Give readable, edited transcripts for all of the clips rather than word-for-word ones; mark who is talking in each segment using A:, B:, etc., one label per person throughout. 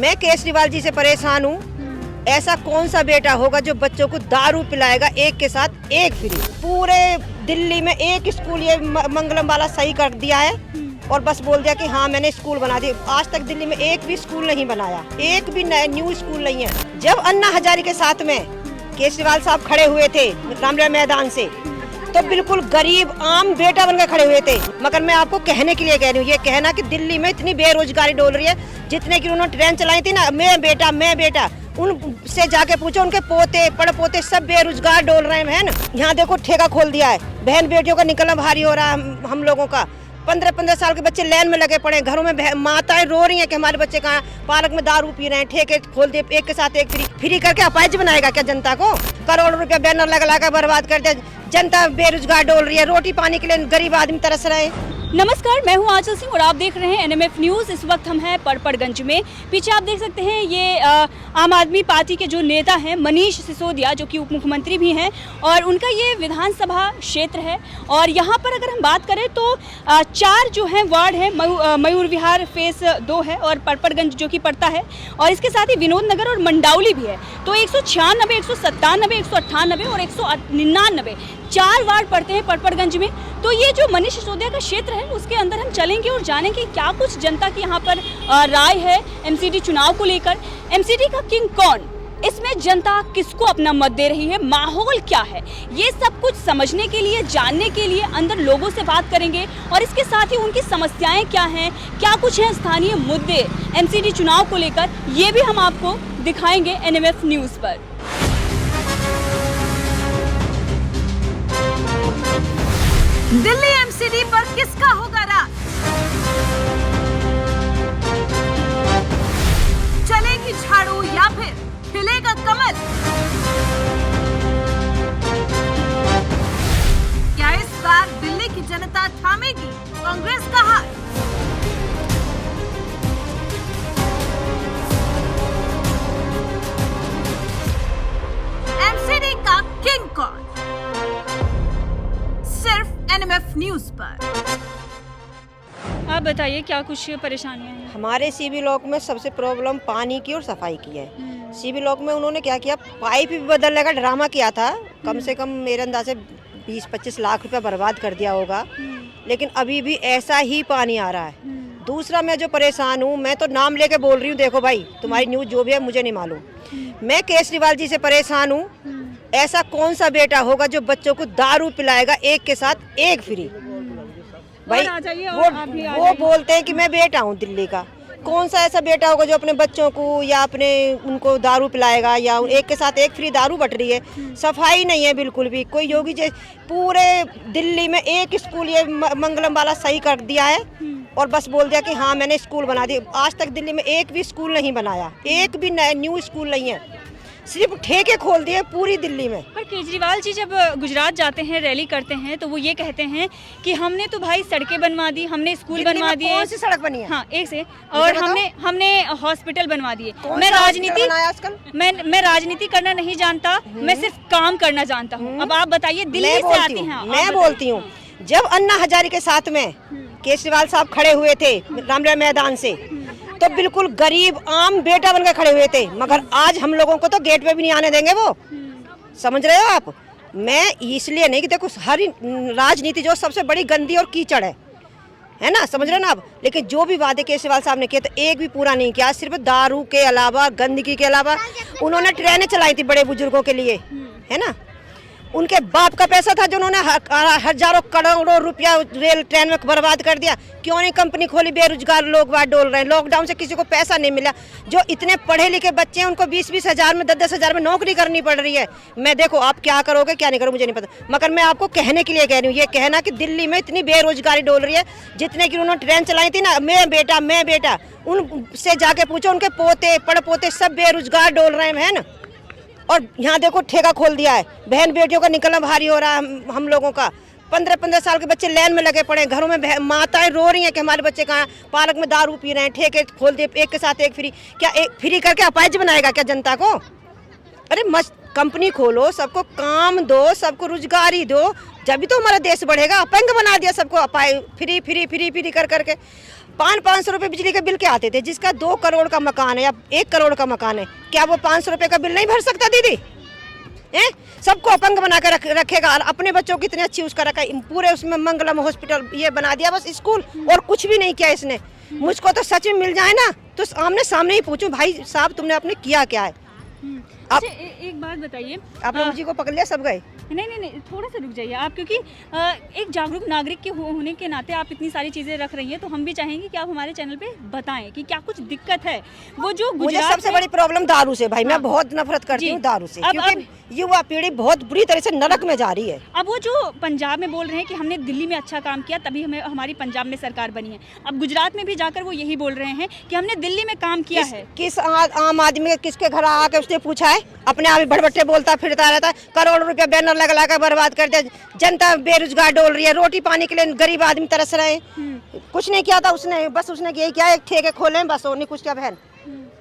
A: मैं केजरीवाल जी से परेशान हूँ। ऐसा कौन सा बेटा होगा जो बच्चों को दारू पिलाएगा एक के साथ एक फ्री। पूरे दिल्ली में एक स्कूल ये मंगलम वाला सही कर दिया है और बस बोल दिया कि हाँ मैंने स्कूल बना दिया। आज तक दिल्ली में एक भी स्कूल नहीं बनाया, एक भी न्यू स्कूल नहीं है। जब अन्ना हजारे के साथ में केजरीवाल साहब खड़े हुए थे रामलीला मैदान से, तो बिल्कुल गरीब आम बेटा बनकर खड़े हुए थे। मगर मैं आपको कहने के लिए कह रही हूँ, ये कहना कि दिल्ली में इतनी बेरोजगारी डोल रही है, जितने की उन्होंने ट्रेन चलाई थी ना, मैं बेटा उनसे जाके पूछो, उनके पोते पड़पोते सब बेरोजगार डोल रहे हैं ना। यहाँ देखो ठेका खोल दिया है, बहन बेटियों का निकलना भारी हो रहा है। हम लोगों का 15-15 साल के बच्चे लाइन में लगे पड़े, घरों में माताएं रो रही हैं कि हमारे बच्चे कहाँ पार्क में दारू पी रहे हैं। ठेके खोल दिए, एक के साथ एक फ्री करके अपाहिज बनाएगा क्या जनता को? करोड़ों रुपया बैनर लगा कर बर्बाद कर दिया। जनता बेरोजगार डोल रही है, रोटी पानी के लिए गरीब आदमी तरस रहे हैं।
B: नमस्कार, मैं हूं आंचल सिंह और आप देख रहे हैं एनएमएफ न्यूज़। इस वक्त हम हैं पड़पड़गंज में। पीछे आप देख सकते हैं ये आम आदमी पार्टी के जो नेता हैं मनीष सिसोदिया, जो कि उप मुख्यमंत्री भी हैं, और उनका ये विधानसभा क्षेत्र है। और यहाँ पर अगर हम बात करें तो 4 जो हैं वार्ड है, मयूर विहार फेस 2 है और पड़पड़गंज जो कि पड़ता है, और इसके साथ ही विनोद नगर और मंडावली भी है। तो 196, 197, 198 और 199 4 वार्ड पड़ते हैं पड़पड़गंज में। तो ये जो मनीष सिसोदिया का क्षेत्र है उसके अंदर हम चलेंगे और जानेंगे क्या कुछ जनता की यहाँ पर राय है एमसीडी चुनाव को लेकर। एमसीडी का किंग कौन, इसमें जनता किसको अपना मत दे रही है, माहौल क्या है, ये सब कुछ समझने के लिए, जानने के लिए अंदर लोगों से बात करेंगे। और इसके साथ ही उनकी समस्याएं क्या हैं, क्या कुछ हैं स्थानीय मुद्दे एमसीडी चुनाव को लेकर, ये भी हम आपको दिखाएंगे एनएमएफ न्यूज़ पर।
C: दिल्ली एमसीडी पर किसका होगा राज? चलेगी झाड़ू या फिर खिलेगा कमल? क्या इस बार दिल्ली की जनता थामेगी कांग्रेस का हाथ? एमसीडी का किंग कौन, सिर्फ एनएमएफ न्यूज़ पर।
B: आप बताइए क्या कुछ परेशानियां हैं?
A: हमारे सीबी ब्लॉक में सबसे प्रॉब्लम पानी की और सफाई की है। सीबी ब्लॉक में उन्होंने क्या किया, पाइप भी बदलने का ड्रामा किया था। कम से कम मेरे अंदाजे 20-25 लाख रुपया बर्बाद कर दिया होगा, लेकिन अभी भी ऐसा ही पानी आ रहा है। दूसरा, मैं जो परेशान हूँ, मैं तो नाम लेके बोल रही हूँ, देखो भाई तुम्हारी न्यूज़ जो भी है मुझे नहीं मालूम। मैं केजरीवाल जी से परेशान हूँ। ऐसा कौन सा बेटा होगा जो बच्चों को दारू पिलाएगा एक के साथ एक फ्री? भाई वो बोलते हैं कि मैं बेटा हूँ दिल्ली का। कौन सा ऐसा बेटा होगा जो अपने बच्चों को या अपने उनको दारू पिलाएगा, या एक के साथ एक फ्री दारू बट रही है। सफाई नहीं है बिल्कुल भी। कोई योगी जी पूरे दिल्ली में एक स्कूल ये मंगलम वाला सही कर दिया है और बस बोल दिया कि हाँ मैंने स्कूल बना दिया। आज तक दिल्ली में एक भी स्कूल नहीं बनाया, एक भी न्यू स्कूल नहीं है। सिर्फ ठेके खोल दिए पूरी दिल्ली में।
B: पर केजरीवाल जी जब गुजरात जाते हैं, रैली करते हैं, तो वो ये कहते हैं कि हमने तो भाई सड़कें बनवा दी, हमने स्कूल बनवा दिए।
A: कौन सी सड़क बनी है?
B: हाँ, एक से, और हमने हॉस्पिटल बनवा दिए। मैं राजनीति करना नहीं जानता, मैं सिर्फ काम करना जानता हूँ। अब आप बताइए, दिल्ली से आती हैं।
A: मैं बोलती हूँ, जब अन्ना हजारे के साथ में केजरीवाल साहब खड़े हुए थे रामलीला मैदान से, तो बिल्कुल गरीब आम बेटा बनकर खड़े हुए थे। मगर आज हम लोगों को तो गेट पे भी नहीं आने देंगे वो। समझ रहे हो आप? मैं इसलिए नहीं कि देखो हर राजनीति जो सबसे बड़ी गंदी और कीचड़ है ना, समझ रहे हो ना आप? लेकिन जो भी वादे केजरीवाल साहब ने किए तो एक भी पूरा नहीं किया। सिर्फ दारू के अलावा, गंदगी के अलावा उन्होंने ट्रेनें चलाई थी बड़े बुजुर्गों के लिए, है ना। उनके बाप का पैसा था जो उन्होंने हजारों करोड़ों रुपया रेल ट्रेन में बर्बाद कर दिया। क्यों नहीं कंपनी खोली? बेरोजगार लोग बात डोल रहे हैं। लॉकडाउन से किसी को पैसा नहीं मिला। जो इतने पढ़े लिखे बच्चे हैं उनको 20-20 हज़ार में, 10-10 हज़ार में नौकरी करनी पड़ रही है। मैं देखो आप क्या करोगे क्या नहीं करोगे मुझे नहीं पता, मगर मैं आपको कहने के लिए कह रही हूँ, ये कहना कि दिल्ली में इतनी बेरोजगारी डोल रही है, जितने की उन्होंने ट्रेन चलाई थी ना, मैं बेटा उनसे जाके पूछो, उनके पोते पड़पोते सब बेरोजगार डोल रहे हैं ना। और यहाँ देखो ठेका खोल दिया है, बहन बेटियों का निकलना भारी हो रहा है। हम लोगों का 15-15 साल के बच्चे लाइन में लगे पड़े, घरों में माताएं रो रही हैं कि हमारे बच्चे कहाँ पार्क में दारू पी रहे हैं। ठेके खोल दिए, एक के साथ एक फ्री। क्या एक फ्री करके अपाहिज बनाएगा क्या जनता को? अरे मस्त कंपनी खोलो, सबको काम दो, सबको रोजगारी दो, जब भी तो हमारा देश बढ़ेगा। अपंग बना दिया सबको, फ्री कर करके। 500 रुपए बिजली के बिल के आते थे। जिसका 2 करोड़ का मकान है या 1 करोड़ का मकान है, क्या वो 500 रुपए का बिल नहीं भर सकता दीदी? सबको अपंग बना कर रखेगा और अपने बच्चों की इतनी अच्छी उसका रखा, पूरे उसमें मंगलम हॉस्पिटल ये बना दिया बस स्कूल, और कुछ भी नहीं किया इसने। मुझको तो सच में मिल जाए ना तो आमने सामने ही पूछूं, भाई साहब तुमने आपने किया क्या है?
B: अच्छा, एक बात बताइए,
A: आप लोग जी को पकड़ लिया, सब गए?
B: नहीं, थोड़ा सा रुक जाइए आप, क्योंकि एक जागरूक नागरिक के होने के नाते आप इतनी सारी चीज़ें रख रही हैं, तो हम भी चाहेंगे कि आप हमारे चैनल पे बताएं कि क्या कुछ दिक्कत है। वो जो
A: मुझे सबसे बड़ी प्रॉब्लम दारू से, भाई मैं बहुत नफरत करती हूँ दारू से, क्योंकि युवा पीढ़ी बहुत बुरी तरह से नरक में जा रही है।
B: अब वो जो पंजाब में बोल रहे हैं कि हमने दिल्ली में अच्छा काम किया तभी हमें हमारी पंजाब में सरकार बनी है, अब गुजरात में भी जाकर वो यही बोल रहे हैं कि हमने दिल्ली में काम किया है।
A: किस आम आदमी किसके घर आके उसने पूछा है? अपने आप ही भड़बट्टे बोलता फिरता रहता है, करोड़ रुपया बैनर लगा कर बर्बाद कर दिया। जनता बेरोजगार डोल रही है, रोटी पानी के लिए गरीब आदमी तरस रहे हैं। कुछ नहीं किया था उसने, बस उसने यही किया, एक ठेके खोले बस, और नहीं कुछ क्या बहन।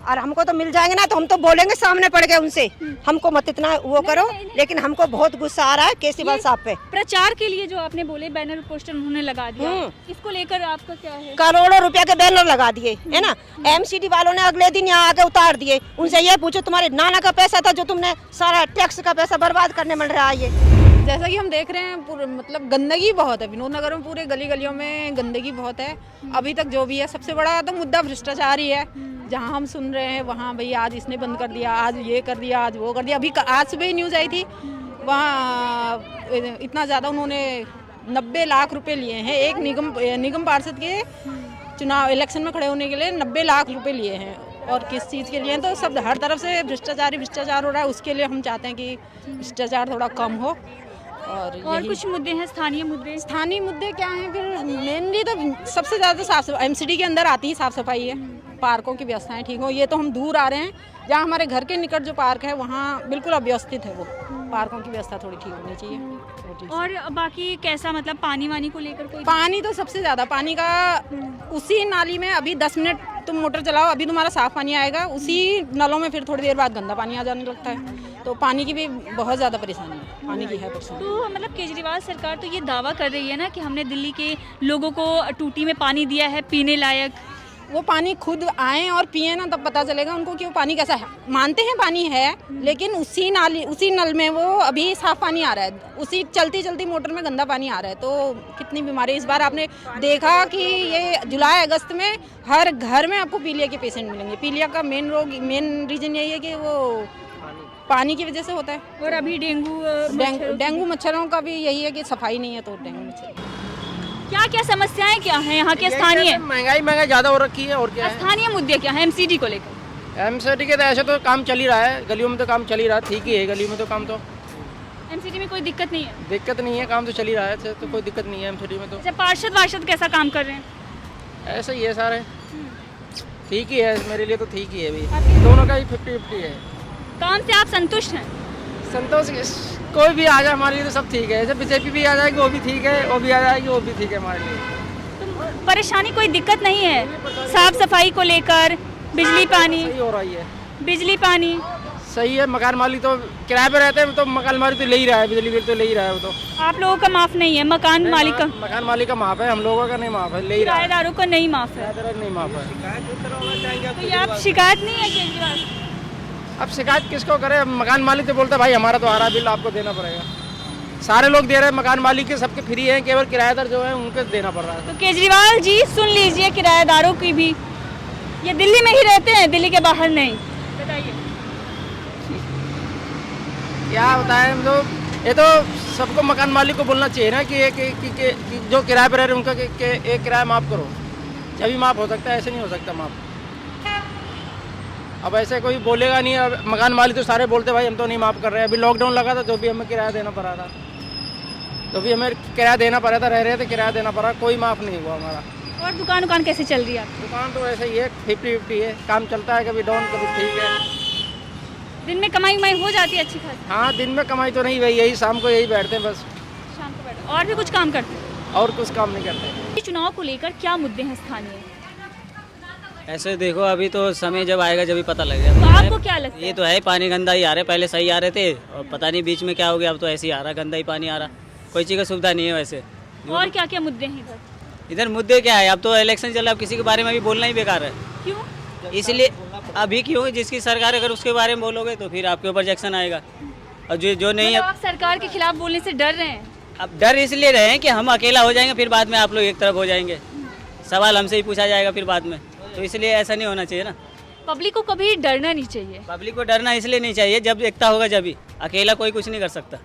A: और हमको तो मिल जाएंगे ना तो हम तो बोलेंगे सामने पड़ गए उनसे, हमको मत इतना वो करो। लेकिन हमको बहुत गुस्सा आ रहा है केजरीवाल साहब पे।
B: प्रचार के लिए जो आपने बोले बैनर पोस्टर उन्होंने लगा दिया, इसको लेकर आपका क्या है?
A: करोड़ों रुपया के बैनर लगा दिए है ना, एमसीडी वालों ने अगले दिन यहाँ आके उतार दिए। उनसे ये पूछो तुम्हारे नाना का पैसा था जो तुमने सारा टैक्स का पैसा बर्बाद करने मिल रहा है। ये
D: जैसा कि हम देख रहे हैं मतलब गंदगी बहुत है विनोद नगर में, पूरे गली गलियों में गंदगी बहुत है। अभी तक जो भी है सबसे बड़ा तो मुद्दा भ्रष्टाचार ही है। जहां हम सुन रहे हैं वहां भाई आज इसने बंद कर दिया, आज ये कर दिया, आज वो कर दिया। अभी आज सुबह ही न्यूज़ आई थी, वहाँ इतना ज़्यादा उन्होंने 90 लाख रुपए लिए हैं। एक निगम पार्षद के चुनाव इलेक्शन में खड़े होने के लिए 90 लाख रुपए लिए हैं। और किस चीज़ के लिए तो सब हर तरफ से भ्रष्टाचार ही भ्रष्टाचार हो रहा है। उसके लिए हम चाहते हैं कि भ्रष्टाचार थोड़ा कम हो।
B: और कुछ मुद्दे हैं, स्थानीय
D: मुद्दे क्या हैं फिर? मेनली तो सबसे ज़्यादा साफ सफाई, एमसीडी के अंदर आती ही साफ सफाई है, पार्कों की व्यवस्थाएं ठीक हो। ये तो हम दूर आ रहे हैं, जहाँ हमारे घर के निकट जो पार्क है वहाँ बिल्कुल अव्यवस्थित है, वो पार्कों की व्यवस्था थोड़ी ठीक होनी चाहिए।
B: और बाकी कैसा, मतलब पानी वानी को लेकर कोई?
D: पानी तो सबसे ज़्यादा, पानी का उसी नाली में अभी 10 मिनट तुम मोटर चलाओ, अभी तुम्हारा साफ पानी आएगा, उसी नलों में फिर थोड़ी देर बाद गंदा पानी आ जाने लगता है। तो पानी की भी बहुत ज़्यादा परेशानी है, पानी की है परेशानी।
B: तो मतलब केजरीवाल सरकार तो ये दावा कर रही है ना कि हमने दिल्ली के लोगों को टूटी में पानी दिया है पीने लायक।
D: वो पानी खुद आए और पिए ना, तब पता चलेगा उनको कि वो पानी कैसा है। मानते हैं पानी है, लेकिन उसी नल में वो अभी साफ पानी आ रहा है, उसी चलती मोटर में गंदा पानी आ रहा है। तो कितनी बीमारी इस बार आपने देखा कि ये जुलाई अगस्त में हर घर में आपको पीलिया के पेशेंट मिलेंगे। पीलिया का मेन रीजन यही है कि वो पानी की वजह से होता है।
B: और अभी
D: डेंगू मच्छरों का भी यही है कि सफाई नहीं है, तो डेंगू मच्छर।
B: क्या समस्याएं क्या हैं यहाँ के स्थानीय?
E: महंगाई ज़्यादा हो रखी है, और क्या है?
B: स्थानीय मुद्दे क्या है एमसीडी को लेकर?
E: एमसीडी के तो ऐसे तो काम चल ही रहा है, गलियों में तो काम चल ही रहा है, ठीक ही है गलियों में तो काम। तो
B: एमसीडी में कोई दिक्कत नहीं है?
E: दिक्कत नहीं है, काम तो चल ही रहा है, तो कोई दिक्कत नहीं है एमसीडी में। तो
B: अच्छा, पार्षद कैसा काम कर रहे हैं?
E: ऐसा ही है सारे, ठीक ही है मेरे लिए तो ठीक ही है। अभी दोनों का ही 50-50 है।
B: काम से आप संतुष्ट हैं?
E: संतोष कोई भी आ जाए हमारे लिए तो सब ठीक है। जैसे बीजेपी भी आ जाएगी वो भी ठीक है, वो भी आ जाएगी वो भी ठीक है हमारे लिए।
B: तो परेशानी कोई दिक्कत नहीं है साफ सफाई को लेकर? बिजली पानी
E: सही हो रही है,
B: बिजली पानी
E: सही है। मकान मालिक तो किराए पे रहते हैं, तो मकान मालिक तो ले ही रहा है, बिजली बिल तो ले ही रहा है। वो तो आप
B: लोगों का माफ नहीं है? मकान मालिक
E: का माफ है, हम लोगों का नहीं माफ है, ले ही रहा है।
B: किराएदारों का नहीं माफ है?
E: नहीं माफ है।
B: तो ये आप शिकायत नहीं है केजरीवाल?
E: अब शिकायत किसको करे? मकान मालिक तो बोलता है भाई हमारा तो आ रहा बिल आपको देना पड़ेगा। सारे लोग दे रहे हैं, मकान मालिक के सबके फ्री हैं, केवल किराएदार जो है उनको देना पड़ रहा है।
B: तो केजरीवाल जी सुन लीजिए किराएदारों की भी, ये दिल्ली में ही रहते हैं, दिल्ली के बाहर नहीं। बताइए
E: क्या बताएं हम लोग? ये तो सबको मकान मालिक को बोलना चाहिए ना कि जो किराए पर रह रहे हैं उनका एक किराया माफ़ करो, तभी माफ़ हो सकता है, ऐसे नहीं हो सकता माफ़। अब ऐसे कोई बोलेगा नहीं। अब मकान मालिक तो सारे बोलते भाई हम तो नहीं माफ़ कर रहे हैं। अभी लॉकडाउन लगा था तो भी हमें किराया देना पड़ा था, तो भी हमें किराया देना पड़ा था, रह रहे थे किराया देना पड़ा, कोई माफ़ नहीं हुआ हमारा।
B: और दुकान कैसे चल रही है आपकी?
E: दुकान तो ऐसे ही है, 50-50 है, काम चलता है, कभी डाउन कभी ठीक है।
B: दिन में कमाई हो जाती है अच्छी खासी?
E: हाँ, दिन में कमाई तो नहीं भाई, यही शाम को यही बैठते हैं बस।
B: शाम को बैठते? और भी कुछ काम करते हैं?
E: और कुछ काम नहीं करते।
B: चुनाव को लेकर क्या मुद्दे हैं स्थानीय?
F: ऐसे देखो, अभी तो समय जब आएगा जब ही पता लगेगा।
B: तो आपको क्या लगता है?
F: ये तो है, पानी गंदा ही आ रहा है, पहले सही आ रहे थे और पता नहीं बीच में क्या हो गया, अब तो ऐसे ही आ रहा, गंदा ही पानी आ रहा, कोई चीज़ का सुविधा नहीं है वैसे।
B: और क्या क्या मुद्दे हैं इधर?
F: इधर मुद्दे क्या है, अब तो इलेक्शन चल रहा है, अब किसी के बारे में अभी बोलना ही बेकार है।
B: क्यों?
F: इसलिए अभी क्यों, जिसकी सरकार अगर उसके बारे में बोलोगे तो फिर आपके ऊपर रिएक्शन आएगा, और जो नहीं है।
B: मतलब आप सरकार के खिलाफ बोलने से डर रहे हैं?
F: अब डर इसलिए रहे हैं कि हम अकेला हो जाएंगे, फिर बाद में आप लोग एक तरफ हो जाएंगे, सवाल हमसे ही पूछा जाएगा फिर बाद में, तो इसलिए ऐसा नहीं होना चाहिए ना।
B: पब्लिक को कभी डरना नहीं चाहिए।
F: पब्लिक को डरना इसलिए नहीं चाहिए, जब एकता होगा जब ही, अकेला कोई कुछ नहीं कर सकता।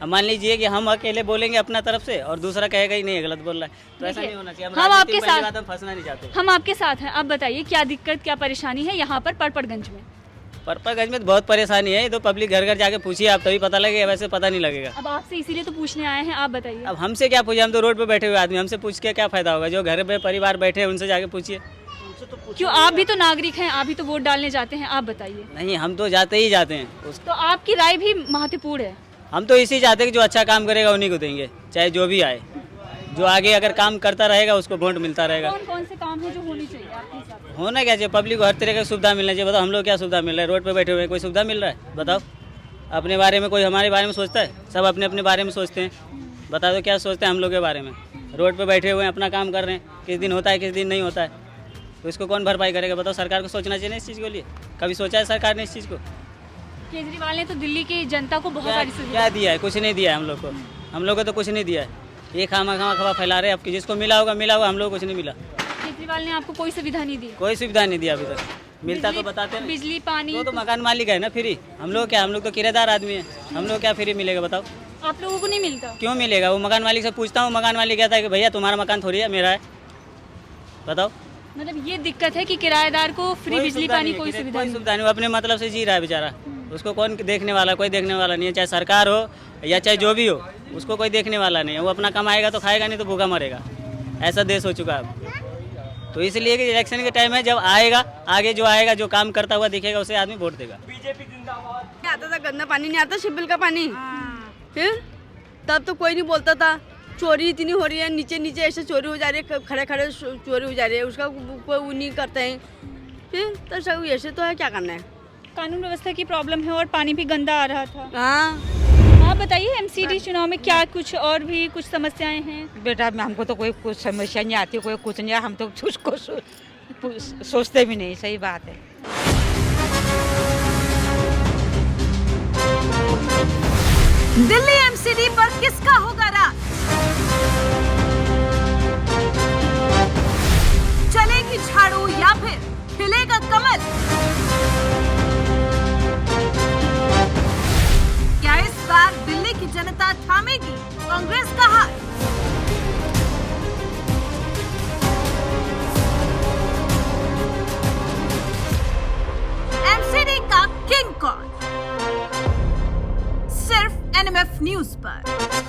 F: अब मान लीजिए कि हम अकेले बोलेंगे अपना तरफ से और दूसरा कहेगा ही नहीं गलत बोल रहा है, तो ऐसा नहीं होना चाहिए।
B: हम आपके साथ
F: बात हम फंसना नहीं चाहते।
B: हम आपके साथ हैं। आप बताइए क्या दिक्कत क्या परेशानी है यहाँ पर परपड़गंज में?
F: परपड़गंज में तो बहुत परेशानी है, ये तो पब्लिक घर घर जाके पूछिए आप, तभी पता लगेगा, वैसे पता नहीं लगेगा।
B: अब आपसे इसीलिए तो पूछने आए हैं, आप बताइए।
F: अब हमसे क्या पूछे, हम तो रोड पे बैठे हुए आदमी, हमसे पूछ के क्या फायदा होगा? जो घर पे परिवार बैठे हैं उनसे जाके पूछिए।
B: क्यों, आप भी तो नागरिक हैं, आप भी तो वोट डालने जाते हैं, आप बताइए।
F: नहीं, हम तो जाते ही जाते हैं।
B: तो आपकी राय भी महत्वपूर्ण है।
F: हम तो इसी चाहते हैं कि जो अच्छा काम करेगा उन्हीं को देंगे, चाहे जो भी आए, जो आगे अगर काम करता रहेगा उसको वोट मिलता रहेगा।
B: कौन कौन से काम है जो होने चाहिए आपके हिसाब से?
F: होना क्या चाहिए, पब्लिक को हर तरह की सुविधा मिलना चाहिए। बताओ हम लोग क्या सुविधा मिल रहा है, रोड पे बैठे हुए हैं, कोई सुविधा मिल रहा है? बताओ, अपने बारे में कोई हमारे बारे में सोचता है? सब अपने अपने बारे में सोचते हैं। बता दो क्या सोचते हैं हम लोग के बारे में? रोड पे बैठे हुए हैं, अपना काम कर रहे हैं, किस दिन होता है किस दिन नहीं होता है, तो इसको कौन भरपाई करेगा? बताओ, सरकार को सोचना चाहिए ना इस चीज़ के लिए। कभी सोचा है सरकार ने इस चीज़ को?
B: केजरीवाल ने तो दिल्ली की जनता को बहुत सारी सुविधा।
F: क्या दिया है? कुछ नहीं दिया है हम लोग को। हम लोग को तो कुछ नहीं दिया है, ये खामा खबा फैला रहे हैं। अब जिसको मिला होगा, हम लोग को कुछ नहीं मिला।
B: केजरीवाल ने आपको कोई सुविधा नहीं दी?
F: कोई सुविधा नहीं दिया अभी तक। मिलता तो बताते हैं।
B: बिजली पानी
F: तो मकान मालिक है ना फ्री, हम लोग क्या, हम लोग तो किराएदार आदमी है, हम लोग क्या फ्री मिलेगा? बताओ,
B: आप लोगों को नहीं मिलता?
F: क्यों मिलेगा? वो मकान मालिक से पूछता हूँ, मकान मालिक कहता है कि भैया तुम्हारा मकान थोड़ी है, मेरा है। बताओ,
B: मतलब ये दिक्कत है कि किराएदार को फ्री बिजली पानी कोई सुविधा
F: कोई
B: नहीं।
F: सुविधा नहीं, वो अपने मतलब से जी रहा है बेचारा, उसको कौन देखने वाला? कोई देखने वाला नहीं है, चाहे सरकार हो या चाहे जो भी हो, उसको कोई देखने वाला नहीं है। वो अपना कमाएगा तो खाएगा, नहीं तो भूखा मरेगा। ऐसा देश हो चुका है अब। तो इसलिए कि इलेक्शन के टाइम है, जब आएगा आगे जो आएगा, जो काम करता हुआ दिखेगा, उसे आदमी वोट देगा।
G: आता था गंदा पानी नहीं आता, शिपिल का पानी। फिर तब तो कोई नहीं बोलता था। चोरी इतनी हो रही है, नीचे नीचे ऐसे चोरी हो जा रही है, खड़े खड़े चोरी हो जा रही है, उसका कोई वो नहीं करते हैं। फिर तो सब ऐसे तो है, क्या करना है?
B: कानून व्यवस्था की प्रॉब्लम है और पानी भी गंदा आ रहा था।
G: हाँ,
B: आप बताइए एमसीडी चुनाव में क्या कुछ और भी कुछ समस्याएं हैं?
H: बेटा हमको तो कोई कुछ समस्या नहीं आती, कोई कुछ नहीं, हम तो उसको सोचते भी नहीं। सही बात है।
C: दिल्ली एमसीडी पर किसका होगा राज? चलेगी झाड़ू या फिर खिलेगा कमल? क्या इस बार दिल्ली की जनता थामेगी कांग्रेस का हाथ? एमसीडी का किंग कौन? सिर्फ एनएमएफ न्यूज पर।